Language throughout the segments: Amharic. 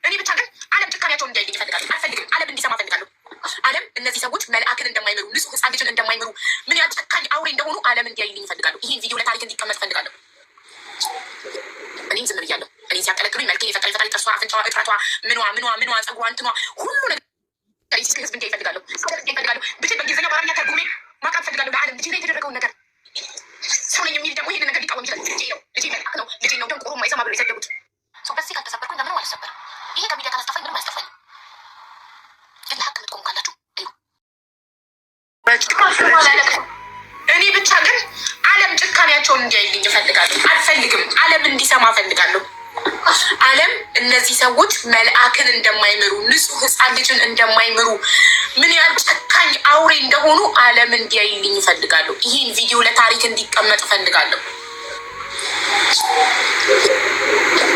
እኔ ብቻ ግን ዓለም ጭካኔያቸውን እንዲያይ ይፈልጋሉ። አልፈልግም። ዓለም እንዲሰማ ፈልጋለሁ። ዓለም እነዚህ ሰዎች መልአክን እንደማይምሩ ንጹህ ሕፃን ልጅን እንደማይምሩ ምን ያህል ጨካኝ አውሬ እንደሆኑ ዓለም እንዲያይልኝ ይፈልጋሉ። ይህን ቪዲዮ ለታሪክ እንዲቀመጥ ፈልጋለሁ። እኔም ዝም ብያለሁ። እኔ ሲያቀለቅሉኝ መልኬ የፈጣሪ ጥርሷ፣ አፍንጫዋ፣ እጥረቷ፣ ምኗ ጸጉሯ፣ እንትኗ ሁሉ ነገር ህዝብ እንዲያይ ይፈልጋለሁ። ይፈልጋለሁ ብቻ በእንግሊዝኛ በአረብኛ ተርጉሜ ማቅረብ ፈልጋለሁ ለዓለም ልጅ ላይ የተደረገውን ነገር። ሰው ነኝ የሚል ደግሞ ይህንን ነገር ሊቃወም ይችላል። ልጄ መልአክ ነው፣ ልጄ ነው፣ ደንቆሮ የማይሰማ ብሎ የሰደቡት በዚህ ካልተሰበርኩኝ ለምንም አልሰበርም። ይሄ ከሚዲያ ካላስጠፋኝ ምንም አያስጠፋኝ። ግን ለሀቅ የምትቆሙ ካላችሁ እኔ ብቻ ግን ዓለም ጭካኔያቸውን እንዲያይልኝ እፈልጋለሁ። አልፈልግም። ዓለም እንዲሰማ እፈልጋለሁ። ዓለም እነዚህ ሰዎች መልአክን እንደማይምሩ ንጹህ ሕፃን ልጅን እንደማይምሩ ምን ያህል ጨካኝ አውሬ እንደሆኑ ዓለም እንዲያይልኝ እፈልጋለሁ። ይህን ቪዲዮ ለታሪክ እንዲቀመጥ እፈልጋለሁ።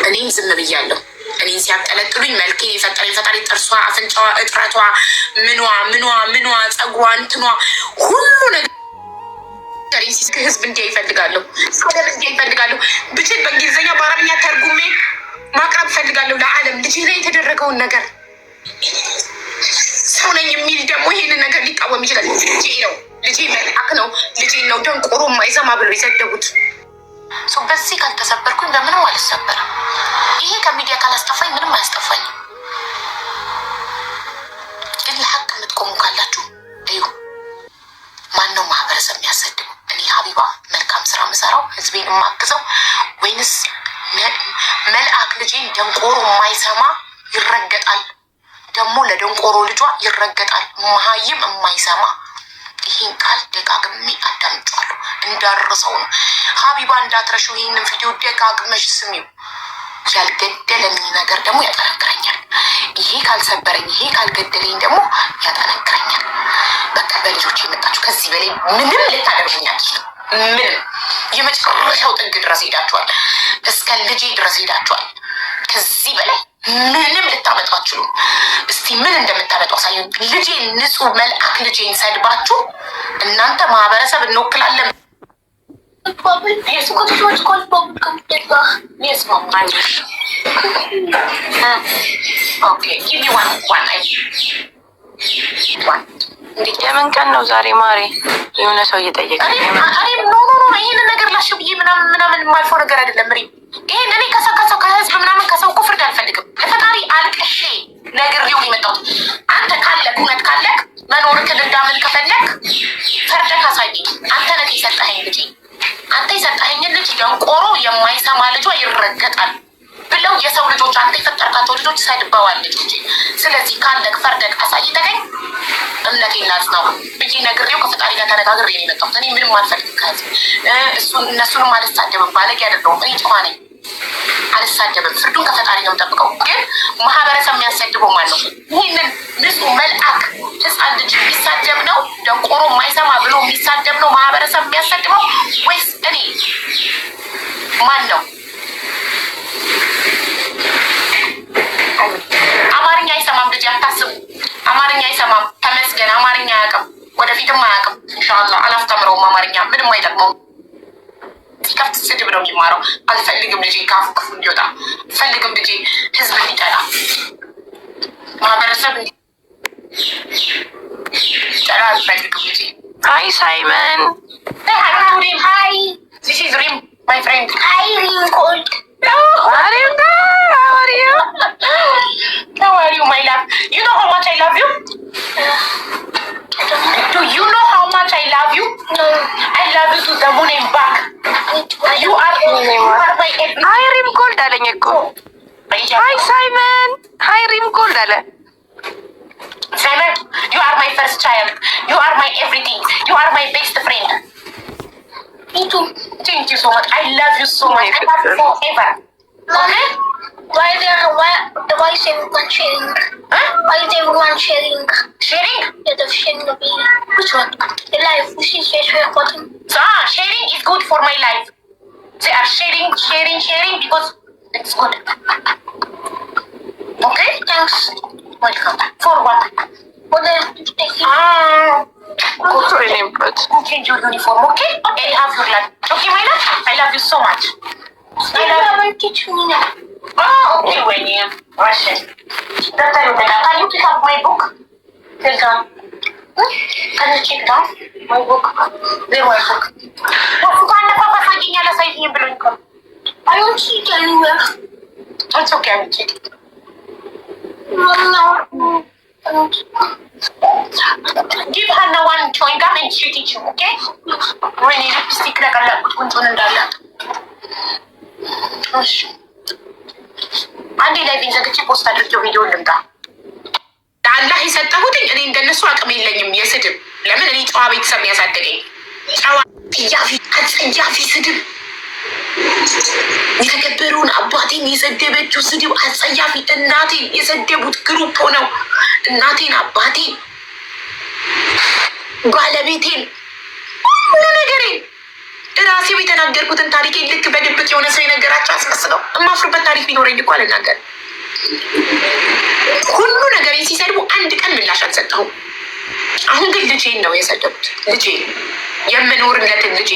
እኔም ዝም ብያለሁ። እኔን ሲያጠለጥሉኝ መልኬ የፈጠረኝ ፈጣሪ ጥርሷ፣ አፍንጫዋ፣ እጥረቷ፣ ምኗ ጸጉሯ፣ እንትኗ ሁሉ ነገር ህዝብ እንዲያይ ይፈልጋለሁ። ዓለም እንዲያይ ይፈልጋለሁ። ብችል በእንግሊዝኛ በአረብኛ ተርጉሜ ማቅረብ እፈልጋለሁ ለዓለም ልጅ ላይ የተደረገውን ነገር። ሰው ነኝ የሚል ደግሞ ይሄንን ነገር ሊቃወም ይችላል። ልጄ መልአክ ነው፣ ልጄ ነው፣ ደንቆሮ የማይሰማ ብለው የሰደቡት በዚህ ካልተሰበርኩኝ በምንም አልሰበርም። ይሄ ከሚዲያ ካላስጠፋኝ ምንም አያስጠፋኝም። ግን ለሀቅ የምትቆሙ ካላችሁ እዩ። ማነው ማህበረሰብ የሚያሰድበው? እኔ ሀቢባ መልካም ስራ ምሰራው ህዝቤን የማግዘው ወይንስ መልአክ ልጄን ደንቆሮ የማይሰማ ይረገጣል፣ ደግሞ ለደንቆሮ ልጇ ይረገጣል፣ መሀይም የማይሰማ ይህን ቃል ደጋግሜ አዳምጫለሁ እንዳረሰው ነው። ሀቢባ እንዳትረሺው ይህንን ቪዲዮ ደጋግመሽ ስሚው። ያልገደለኝ ነገር ደግሞ ያጠነክረኛል። ይሄ ካልሰበረኝ፣ ይሄ ካልገደለኝ ደግሞ ያጠነክረኛል። በቃ በልጆች የመጣችሁ ከዚህ በላይ ምንም ልታደርጉኝ አትችሉም። ምንም የመጨረሻው ጥግ ድረስ ሄዳችኋል። እስከ ልጄ ድረስ ሄዳችኋል። ከዚህ በላይ ምንም ልታመጡ አትችሉም። እስቲ ምን እንደምታመጡ አሳዩ። ልጄ ንጹህ መልአክ ልጄን ሰድባችሁ እናንተ ማህበረሰብ እንወክላለን የምን ቀን ነው ዛሬ? ማሬ የሆነ ሰው እየጠየቀ ይህን ነገር ላሽ ብዬ ምናምን የማልፈው ነገር አይደለም። ይህን እኔ ከሰው ከህዝብ ምናምን ከሰው እኮ ፍርድ አልፈልግም። ለፈጣሪ አልቅሼ ነግሬው የመጣሁት አንተ ካለክ እውነት ካለክ መኖርክን እንዳምን ከፈለክ ፈርደህ አሳየኝ። አንተ ነህ የሰጠኸኝ ልጅ፣ አንተ የሰጠኸኝን ልጅ ደንቆሮ የማይሰማ ልጇ ይረገጣል ብለው የሰው ልጆች አንተ የፈጠርካቸው ልጆች ሰድበዋል ልጆች። ስለዚህ ካለክ ፈርደህ አሳይተኸኝ እምነቴን ላጽናው ብዬ ነግሬው ከፈጣሪ ጋር ተነጋግሬ ነው የመጣሁት። እኔ ምንም አልፈልግም ከህዝብ እነሱንም አልሳደብም። ባለጌ አይደለሁም። እኔ ጨዋ ነኝ፣ አልሳደብም። ፍርዱን ከፈጣሪ ነው የምጠብቀው። ግን ማህበረሰብ የሚያሰድበው ማን ነው? ይህንን ንጹህ መልአክ ህፃን ልጅ የሚሳደብ ነው ደንቆሮ የማይሰማ ብሎ የሚሳደብ ነው ማህበረሰብ የሚያሰድበው ወይስ እኔ? ማን ነው? አማርኛ አይሰማም ልጅ አታስቡ። አማርኛ አይሰማም። ተመስገን። አማርኛ አያውቅም፣ ወደፊትም አያውቅም። ኢንሻላህ አላስተምረውም። አማርኛ ምንም አይጠቅመውም። ሲከፍት ስድብ ነው የሚማረው። አልፈልግም ልጄ ካፉ ክፉ እንዲወጣ፣ አልፈልግም ልጄ ህዝብ እንዲጠላ፣ ማህበረሰብ እንዲጠላ አልፈልግም ልጄ። ሀይ ሳይመን። ሀይ ዚስ ኢዝ ሪም ማይ ፍሬንድ። ሀይ ሪም ኮልድ How are you? How are you, my love? You know how much I love you? Do you know how much I love you? No. I love you to the moon and back. You are my everything. Hi, Rim Gold አለኝ እኮ። Hi, Simon. Hi, Rim Gold አለ። Simon, you are my first child. You are my everything. You are my best friend. Me too. Thank you so much. I love you so much. I love you forever. Okay? Why is everyone sharing? Huh? Why is everyone sharing? Sharing? Instead of sharing the video. Which one? The live. This is just recording. So, sharing is good for my life. They are sharing because it's good. Okay? Thanks. Welcome. For what? For the take it. Change your uniform, okay? And have your lunch. Okay, my love? I love you so much. You haven't teach me now. Okay, William. Russian. Can you pick up my book? Take on. Can you check that? My book. Where my book? I don't see it anywhere. It's okay, I will check it. No. Give her the one chewing gum and she teach you, okay? When you lipstick like a lot, አንዴ ላይ ዘግቼ ፖስት አድርጌው ቪዲዮ ልምጣ። ለአላህ የሰጠሁትኝ እኔ እንደነሱ አቅም የለኝም የስድብ። ለምን እኔ ጨዋ ቤተሰብ ያሳደገኝ ጨዋ አጸያፊ ስድብ፣ የተከበረውን አባቴን የሰደበችው ስድብ አጸያፊ። እናቴን የሰደቡት ግሩፕ ሆነው እናቴን፣ አባቴን፣ ባለቤቴን፣ ሁሉ ነገሬን ራሴው የተናገርኩትን ታሪኬን ልክ በድብቅ የሆነ ሰው የነገራቸው አስመስለው የማፍርበት ታሪክ ቢኖረኝ እኮ አልናገርም። ሁሉ ነገሬን ሲሰድቡ አንድ ቀን ምላሽ አልሰጠሁም። አሁን ግን ልጄን ነው የሰደቡት። ልጄ የምኖርለትን ልጄ።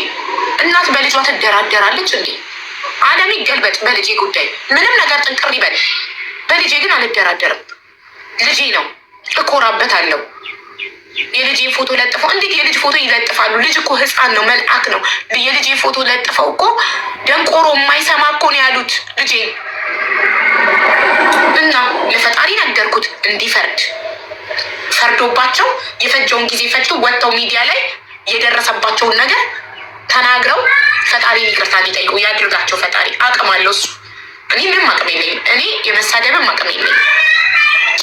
እናት በልጇ ትደራደራለች እንዴ? ዓለም ይገልበጥ በልጄ ጉዳይ ምንም ነገር ጥንቅር ይበል። በልጄ ግን አልደራደርም። ልጄ ነው፣ እኮራበታለሁ። የልጄ ፎቶ ለጥፈው እንዴት የልጅ ፎቶ ይለጥፋሉ? ልጅ እኮ ህፃን ነው፣ መልአክ ነው። የልጄ ፎቶ ለጥፈው እኮ ደንቆሮ የማይሰማ እኮ ነው ያሉት ልጄ። እና ለፈጣሪ ነገርኩት እንዲፈርድ። ፈርዶባቸው የፈጀውን ጊዜ ፈጅተው ወጥተው ሚዲያ ላይ የደረሰባቸውን ነገር ተናግረው ፈጣሪ ይቅርታ ሊጠይቁ ያድርጋቸው። ፈጣሪ አቅም አለው እሱ። እኔ ምንም አቅም የለኝም። እኔ የመሳደብም አቅም የለኝም።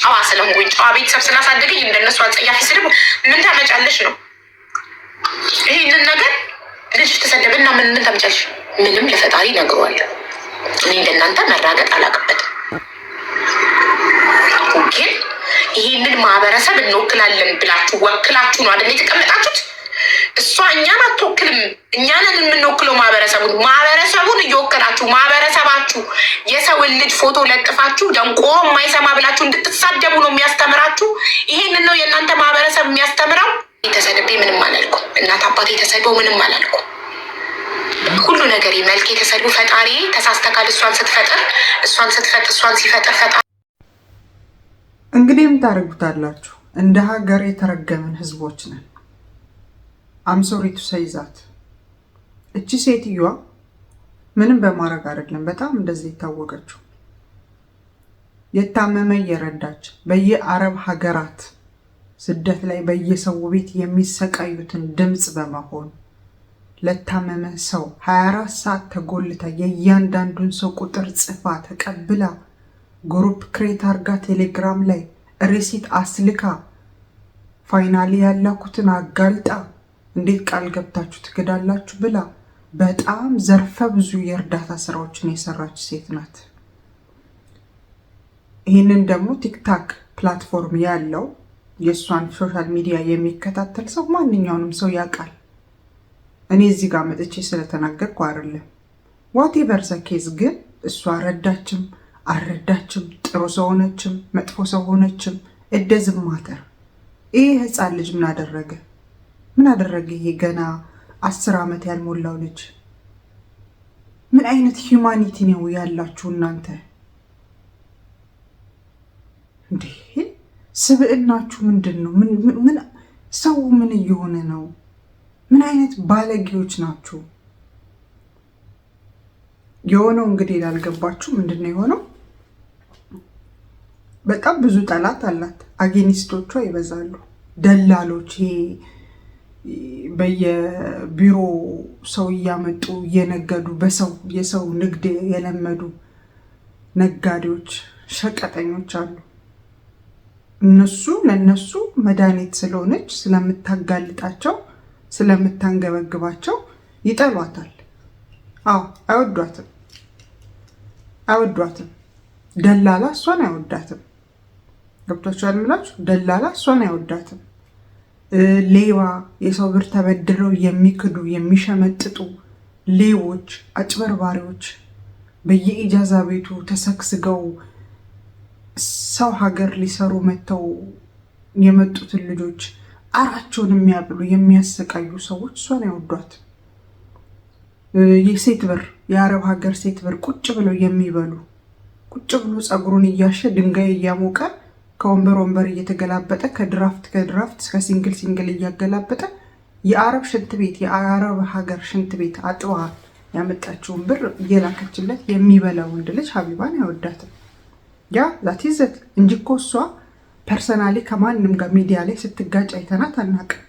ጨዋ ስለሆንኩኝ ጨዋ ቤተሰብ ስላሳደገኝ እንደነሱ አጸያፊ ስድብ ምን ታመጫለሽ ነው። ይህንን ነገር ልጅ ተሰደብና ምን ታመጫለሽ? ምንም ለፈጣሪ ነግሯለሁ። እኔ እንደናንተ መራገጥ አላውቅበትም። ግን ይህንን ማህበረሰብ እንወክላለን ብላችሁ ወክላችሁ ነው አይደል የተቀመጣችሁት? እሷ እኛን አትወክልም። እኛንን የምንወክለው ማህበረሰቡን እየወከላችሁ ማህበረሰባችሁ የሰውን ልጅ ፎቶ ለጥፋችሁ ደንቆሮ የማይሰማ ብላችሁ እንድትሳደቡ ነው የሚያስተምራችሁ። ይሄንን ነው የእናንተ ማህበረሰብ የሚያስተምረው። የተሰደቤ ምንም አላልኩም። እናት አባቴ የተሰደበው ምንም አላልኩም። ሁሉ ነገር መልክ የተሰዱ ፈጣሪ ተሳስተካል። እሷን ሲፈጥር ፈጣሪ እንግዲህ የምታደርጉታላችሁ። እንደ ሀገር የተረገምን ህዝቦች ነን። አምሶሪቱ ሰይዛት እቺ ሴትዮዋ ምንም በማድረግ አይደለም በጣም እንደዚህ የታወቀችው የታመመ እየረዳች በየአረብ ሀገራት ስደት ላይ በየሰው ቤት የሚሰቃዩትን ድምፅ በመሆን ለታመመ ሰው 24 ሰዓት ተጎልታ የእያንዳንዱን ሰው ቁጥር ጽፋ ተቀብላ ግሩፕ ክሬት አርጋ ቴሌግራም ላይ ሪሲት አስልካ ፋይናሊ ያላኩትን አጋልጣ እንዴት ቃል ገብታችሁ ትገዳላችሁ ብላ በጣም ዘርፈ ብዙ የእርዳታ ስራዎችን የሰራች ሴት ናት። ይህንን ደግሞ ቲክታክ ፕላትፎርም ያለው የእሷን ሶሻል ሚዲያ የሚከታተል ሰው ማንኛውንም ሰው ያውቃል። እኔ እዚህ ጋር መጥቼ ስለተናገርኩ አይደለም። ዋቴቨር ዘ ኬዝ ግን እሷ ረዳችም አልረዳችም፣ ጥሩ ሰው ሆነችም መጥፎ ሰው ሆነችም እደዝም ማተር። ይሄ ህፃን ልጅ ምን አደረገ? ይሄ ገና 10 ዓመት ያልሞላው ልጅ ምን አይነት ሂዩማኒቲ ነው ያላችሁ እናንተ? እንዴ ስብዕናችሁ ምንድን ነው? ምን ሰው ምን እየሆነ ነው? ምን አይነት ባለጌዎች ናችሁ? የሆነው እንግዲህ ላልገባችሁ ምንድን ነው የሆነው? በጣም ብዙ ጠላት አላት። አጌኒስቶቿ ይበዛሉ። ደላሎች፣ በየቢሮ ሰው እያመጡ እየነገዱ የሰው ንግድ የለመዱ ነጋዴዎች፣ ሸቀጠኞች አሉ። ለነሱ መድኃኒት ስለሆነች ስለምታጋልጣቸው ስለምታንገበግባቸው ይጠሏታል። አይወዷትም። ደላላ እሷን አይወዳትም። ገብቷችኋል የምላችሁ? ደላላ እሷን አይወዳትም። ሌባ፣ የሰው ብር ተበድረው የሚክዱ የሚሸመጥጡ ሌቦች፣ አጭበርባሪዎች በየኢጃዛ ቤቱ ተሰግስገው ሰው ሀገር ሊሰሩ መጥተው የመጡትን ልጆች አራቸውን የሚያብሉ የሚያሰቃዩ ሰዎች እሷን አይወዷትም። የሴት ብር የአረብ ሀገር ሴት ብር ቁጭ ብለው የሚበሉ ቁጭ ብሎ ጸጉሩን እያሸ ድንጋይ እያሞቀ ከወንበር ወንበር እየተገላበጠ ከድራፍት እስከ ሲንግል እያገላበጠ የአረብ ሽንት ቤት የአረብ ሀገር ሽንት ቤት አጥባ ያመጣችውን ብር እየላከችለት የሚበላ ወንድ ልጅ ሀቢባን አይወዳትም። ያ ዛት ይዘት እንጂ እኮ እሷ ፐርሰናሊ ከማንም ጋር ሚዲያ ላይ ስትጋጭ አይተናት አናውቅም።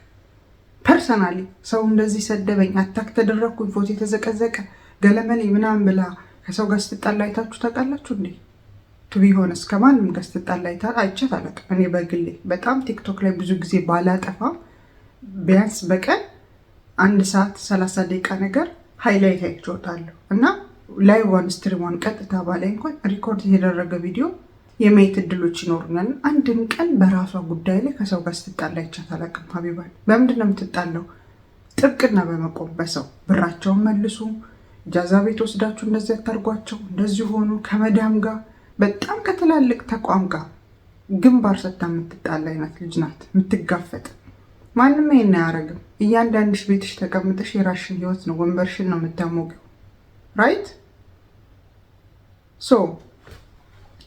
ፐርሰናሊ ሰው እንደዚህ ሰደበኝ፣ አታክ ተደረግኩኝ፣ ፎቶ የተዘቀዘቀ ገለመሌ ምናምን ብላ ከሰው ጋር ስትጣላ አይታችሁ ታውቃላችሁ እንዴ? ቱቢ ሆነስ ከማንም ጋር ስትጣላ አይቻት አላውቅም። እኔ በግሌ በጣም ቲክቶክ ላይ ብዙ ጊዜ ባላጠፋም ቢያንስ በቀን 1 ሰዓት 30 ደቂቃ ነገር ሃይላይት አይቼዋለሁ እና ላይቭ ስትሪሟን ቀጥታ ባላይ እንኳን ሪኮርድ የተደረገ ቪዲዮ የማየት እድሎች ይኖሩኛል። አንድም ቀን በራሷ ጉዳይ ላይ ከሰው ጋር ስትጣላ አይቻት አላውቅም። ሀቢባን በምንድን ነው የምትጣለው? ጥብቅና በመቆም በሰው ብራቸውን መልሱ፣ ጃዛ ቤት ወስዳችሁ እንደዚህ አታርጓቸው፣ እንደዚህ ሆኑ፣ ከመዳም ጋር በጣም ከትላልቅ ተቋም ጋር ግንባር ሰታ የምትጣላ አይነት ልጅ ናት። የምትጋፈጥ ማንም ይሄን አያደርግም። እያንዳንድሽ ቤትሽ ተቀምጠሽ የራስሽን ህይወት ነው ወንበርሽን ነው የምታሞቂው። ራይት ሶ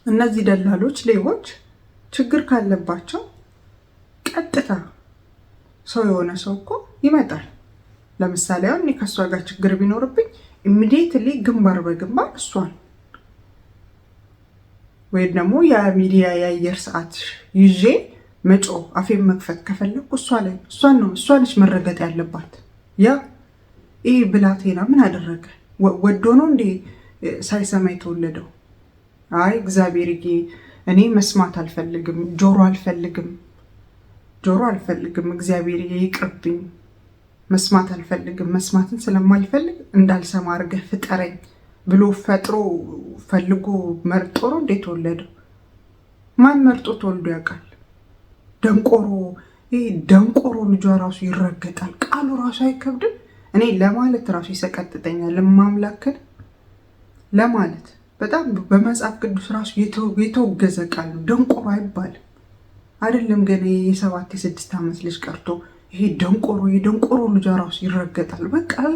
እነዚህ ደላሎች ሌቦች ችግር ካለባቸው ቀጥታ ሰው የሆነ ሰው እኮ ይመጣል። ለምሳሌ አሁን እኔ ከእሷ ጋር ችግር ቢኖርብኝ ኢሚዲየትሊ ግንባር በግንባር እሷን ወይ ደግሞ የሚዲያ የአየር ሰዓት ይዤ መጮ አፌን መክፈት ከፈለኩ እሷ ላይ እሷ ነች መረገጥ ያለባት። ያ ይህ ብላቴና ምን አደረገ? ወዶ ነው እንዴ ሳይሰማ የተወለደው? አይ እግዚአብሔር እኔ መስማት አልፈልግም፣ ጆሮ አልፈልግም፣ እግዚአብሔር ይቅርብኝ፣ መስማት አልፈልግም፣ መስማትን ስለማልፈልግ እንዳልሰማ አድርገህ ፍጠረኝ ብሎ ፈጥሮ ፈልጎ መርጦ ነው እንዴ ተወለደው? ማን መርጦ ተወልዶ ያውቃል? ደንቆሮ ልጇ ራሱ ይረገጣል። ቃሉ ራሱ አይከብድም? እኔ ለማለት ራሱ ይሰቀጥጠኛል። ለማምላክን ለማለት በጣም በመጽሐፍ ቅዱስ ራሱ የተወገዘ ቃል ነው። ደንቆሮ አይባልም። አይደለም ገና የ7-6 ዓመት ልጅ ቀርቶ ይሄ የደንቆሮ ልጇ ራሱ ይረገጣል።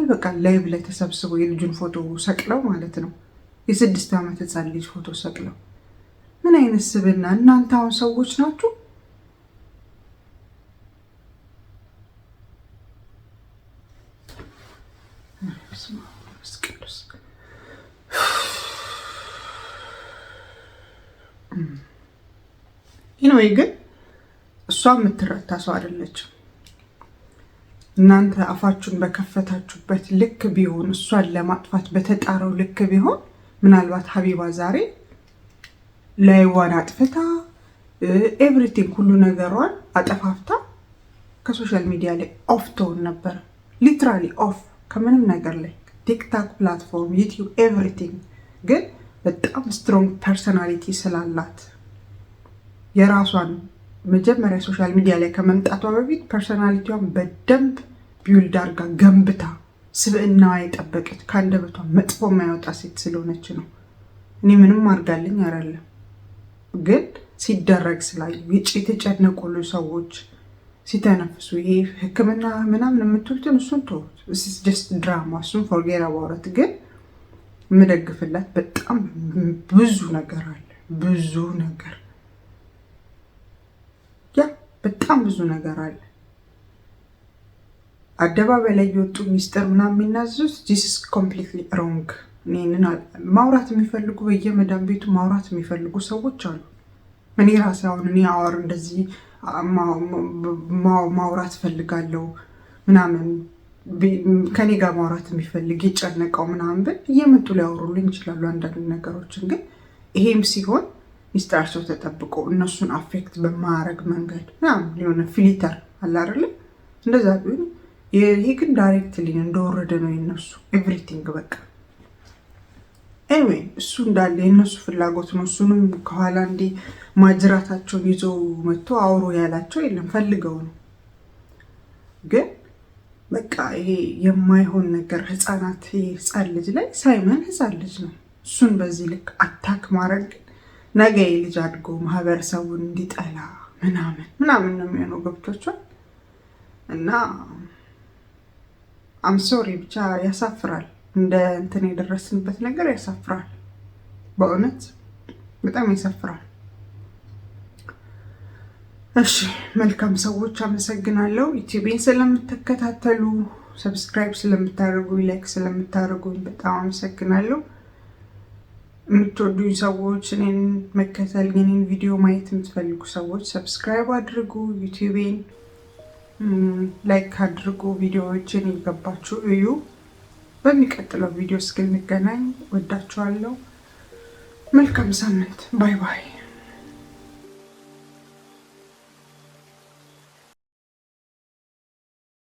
በቃ ላይቭ ላይ ተሰብስበው የልጁን ፎቶ ሰቅለው ማለት ነው። የ6 ዓመት ህፃን ልጅ ፎቶ ሰቅለው ምን አይነት ስብና! እናንተ አሁን ሰዎች ናችሁ? ይኖይ ግን እሷ የምትረታ ሰው አይደለችም። እናንተ አፋችሁን በከፈታችሁበት ልክ ቢሆን እሷን ለማጥፋት በተጣረው ልክ ቢሆን ምናልባት ሀቢባ ዛሬ ላይዋን አጥፍታ ኤቭሪቲንግ ሁሉ ነገሯን አጠፋፍታ ከሶሻል ሚዲያ ላይ ኦፍ ትሆን ነበር። ሊትራሊ ኦፍ ከምንም ነገር ላይ ቲክታክ ፕላትፎርም፣ ዩቲዩብ ኤቭሪቲንግ። ግን በጣም ስትሮንግ ፐርሰናሊቲ ስላላት የራሷን መጀመሪያ ሶሻል ሚዲያ ላይ ከመምጣቷ በፊት ፐርሰናሊቲዋን በደንብ ቢውልድ አርጋ ገንብታ ስብዕናዋ የጠበቀች ከአንደበቷ መጥፎ የማይወጣ ሴት ስለሆነች ነው። እኔ ምንም አርጋልኝ አይደለም፣ ግን ሲደረግ ስላዩ የተጨነቁ ሰዎች ሲተነፍሱ ይሄ ሕክምና ምናምን የምትሉትን እሱን ተውት። ጀስት ድራማ፣ እሱን ፎርጌት አባውት። ግን የምደግፍላት በጣም ብዙ ነገር አለ። በጣም ብዙ ነገር አለ። አደባባይ ላይ የወጡ ሚስጥር ምናምን የሚናዙት ጂስስ ኮምፕሊትሊ ሮንግ። እኔን ማውራት የሚፈልጉ በየመዳን ቤቱ ማውራት የሚፈልጉ ሰዎች አሉ። እኔ ራሴ አሁን እንደዚህ ማውራት ፈልጋለሁ ምናምን ከኔ ጋር ማውራት የሚፈልግ የጨነቀው ምናምን ብል እየመጡ ሊያወሩልኝ ይችላሉ አንዳንድ ነገሮችን። ግን ይሄም ሲሆን ሚስጥራቸው ተጠብቆ እነሱን አፌክት በማያረግ መንገድ ምናምን የሆነ ፊልተር አለ አይደለ? እንደዛ ቢሆን ይሄ ግን ዳይሬክትሊ እንደወረደ ነው የነሱ ኤቭሪቲንግ በቃ። ኤኒዌይ እሱ እንዳለ የነሱ ፍላጎት ነው። እሱንም ከኋላ እንዲ ማጅራታቸውን ይዘው መጥቶ አውሮ ያላቸው የለም፣ ፈልገው ነው። ግን በቃ ይሄ የማይሆን ነገር ህፃናት ህፃን ልጅ ላይ ሳይመን ህፃን ልጅ ነው። እሱን በዚህ ልክ አታክ ማድረግ ነገ ልጅ አድጎ ማህበረሰቡን እንዲጠላ ምናምን ነው የሚሆነው። ገብቶቿል። እና አምሶሪ ብቻ ያሳፍራል። እንደ እንትን የደረስንበት ነገር ያሳፍራል በእውነት። በጣም ያሳፍራል። እሺ መልካም ሰዎች አመሰግናለሁ። ዩቲዩብን ስለምትከታተሉ፣ ሰብስክራይብ ስለምታደርጉ፣ ላይክ ስለምታደርጉ በጣም አመሰግናለሁ። የምትወዱኝ ሰዎች፣ እኔን መከተል የኔን ቪዲዮ ማየት የምትፈልጉ ሰዎች ሰብስክራይብ አድርጉ፣ ዩቲዩብን ላይክ አድርጉ፣ ቪዲዮዎችን ይገባችሁ እዩ። በሚቀጥለው ቪዲዮ እስክንገናኝ ወዳችኋለሁ። መልካም ሳምንት። ባይ ባይ።